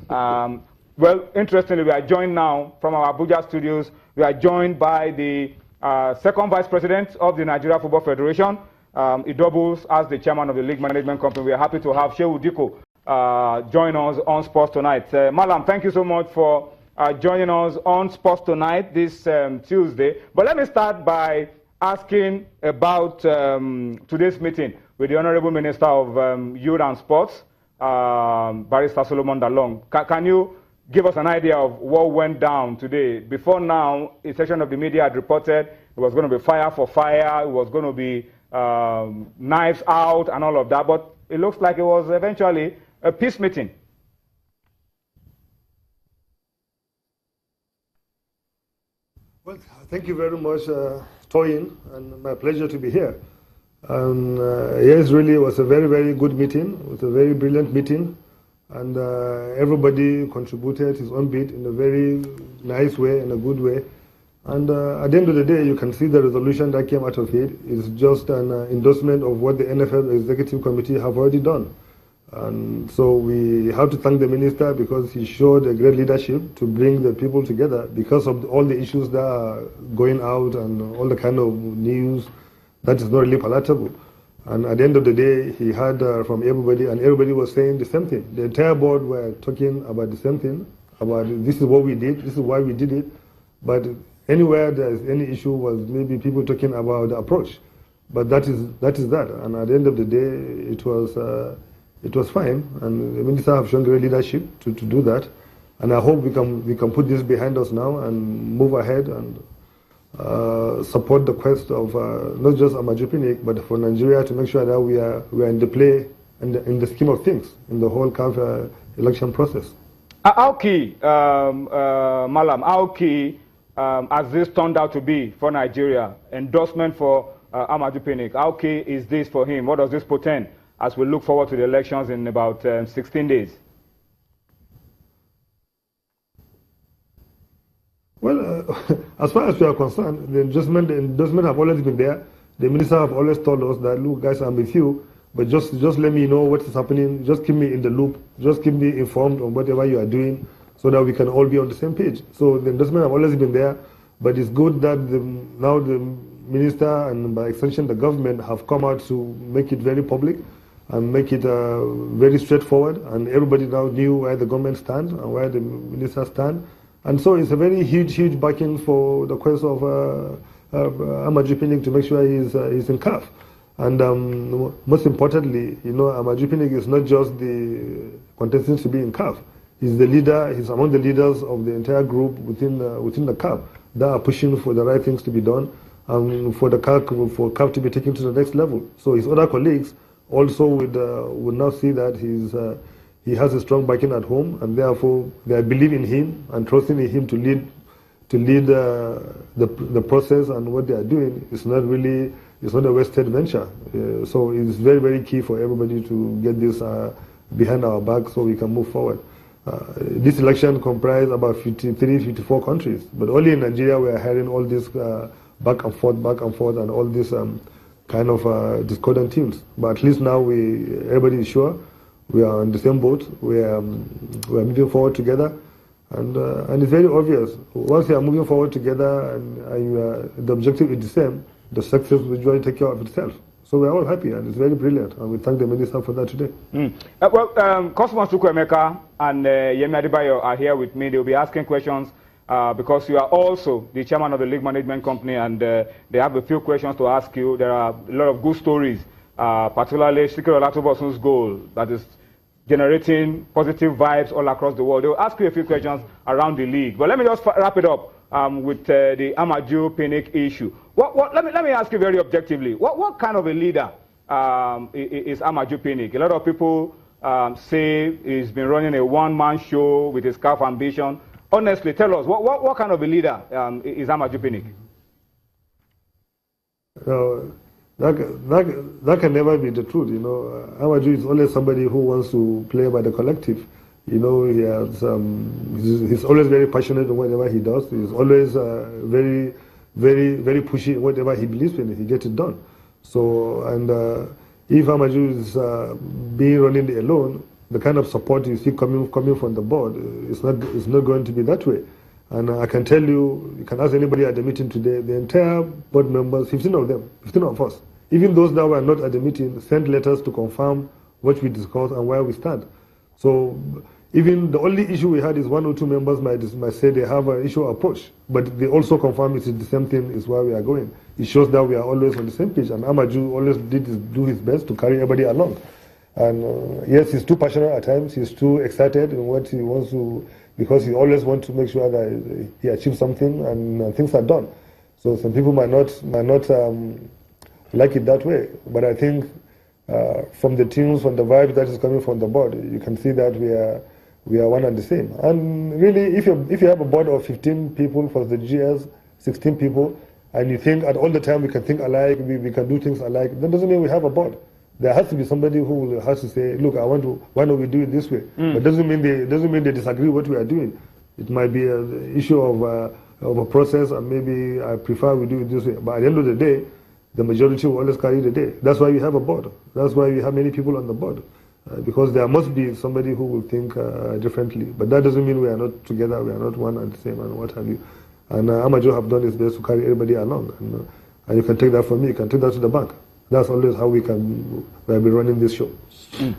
Well, interestingly, we are joined now from our Abuja studios. We are joined by the second vice president of the Nigeria Football Federation. He doubles as the chairman of the league management company. We are happy to have Shehu Diko join us on Sports Tonight. Malam, thank you so much for joining us on Sports Tonight this Tuesday. But let me start by asking about today's meeting with the Honorable Minister of Youth and Sports, Barrister Solomon Dalong. Can you give us an idea of what went down today? Before now, a section of the media had reported it was going to be fire for fire, it was going to be knives out and all of that, but it looks like it was eventually a peace meeting. Well, thank you very much, Toyin, and my pleasure to be here. Yes, really, it was a very, very good meeting. It was a very brilliant meeting, and everybody contributed his own bit in a very nice way, in a good way. And at the end of the day, you can see the resolution that came out of it is just an endorsement of what the NFF Executive Committee have already done. And so we have to thank the minister because he showed a great leadership to bring the people together because of all the issues that are going out and all the kind of news that is not really palatable. And at the end of the day, he had from everybody, and everybody was saying the same thing. The entire board were talking about the same thing, about this is what we did, this is why we did it. But anywhere there's any issue was maybe people talking about the approach. But that is that. And at the end of the day, it was fine, and the minister have shown great leadership to do that. And I hope we can put this behind us now and move ahead and support the quest of not just Amaju Pinnick, but for Nigeria to make sure that we are in the play and in the scheme of things in the whole CAF election process. How key, Malam, how key has this turned out to be for Nigeria? Endorsement for Amaju Pinnick. How key is this for him? What does this portend as we look forward to the elections in about 16 days? Well, as far as we are concerned, the endorsement have always been there. The minister have always told us that, look, guys, I'm with you, but just let me know what is happening. Just keep me in the loop. Just keep me informed on whatever you are doing so that we can all be on the same page. So the endorsement have always been there, but it's good that now the minister and by extension the government have come out to make it very public and make it very straightforward, and everybody now knew where the government stands and where the minister stands. And so it's a very huge backing for the quest of Amaju Pinnick to make sure he's in CAF. And most importantly, you know, Amaju Pinnick is not just the contestant to be in CAF. He's the leader. He's among the leaders of the entire group within the CAF that are pushing for the right things to be done and for CAF to be taken to the next level. So his other colleagues also would now see that he has a strong backing at home, and therefore they believe in him and trusting in him to lead the process, and what they are doing is not a wasted venture. So it's very, very key for everybody to get this behind our back so we can move forward. This election comprised about 54 countries, but only in Nigeria we are hearing all this back and forth, and all this kind of discordant teams. But at least now everybody is sure we are on the same boat. We are moving forward together, and it's very obvious. Once you are moving forward together and the objective is the same, the success will usually take care of itself. So we are all happy, and it's very brilliant, and we thank the minister for that today. Cosmos Chukwuemeka and Yemi Adebayo are here with me. They will be asking questions because you are also the chairman of the league management company, and they have a few questions to ask you. There are a lot of good stories, particularly Sikiri Olatubosun's goal that is generating positive vibes all across the world. They will ask you a few questions around the league. But let me just wrap it up with the Amaju Pinnick issue. Let me ask you very objectively, what kind of a leader is Amaju Pinnick? A lot of people say he's been running a one-man show with his CAF ambition. Honestly, tell us, what kind of a leader is Amaju Pinnick? That can never be the truth, you know. Amaju is always somebody who wants to play by the collective. You know, he's always very passionate in whatever he does. He's always very pushy in whatever he believes in. He gets it done. So, and if Amaju is being running alone, the kind of support you see coming from the board, it's not going to be that way. And I can tell you, you can ask anybody at the meeting today, the entire board members, 15 of them, 15 of us, even those that were not at the meeting, sent letters to confirm what we discussed and where we stand. So even the only issue we had is 1 or 2 members might say they have an issue approach, but they also confirm it is the same thing is where we are going. It shows that we are always on the same page, and Amaju always do his best to carry everybody along. And yes, he's too passionate at times, he's too excited in what he wants to, because he always wants to make sure that he achieves something and things are done. So some people might not like it that way, but I think from the tunes, from the vibe that is coming from the board, you can see that we are one and the same. And really, if you have a board of 15 people for the GS, 16 people, and you think at all the time we can think alike, we can do things alike, that doesn't mean we have a board. There has to be somebody who has to say, look, why don't we do it this way? But doesn't mean they disagree what we are doing. It might be an issue of a process, and maybe I prefer we do it this way. But at the end of the day, the majority will always carry the day. That's why we have a board. That's why we have many people on the board. Because there must be somebody who will think differently. But that doesn't mean we are not together, we are not one and the same, and what have you. And Amajo have done his best to carry everybody along. And you can take that from me, you can take that to the bank. That's always how we have been running this show.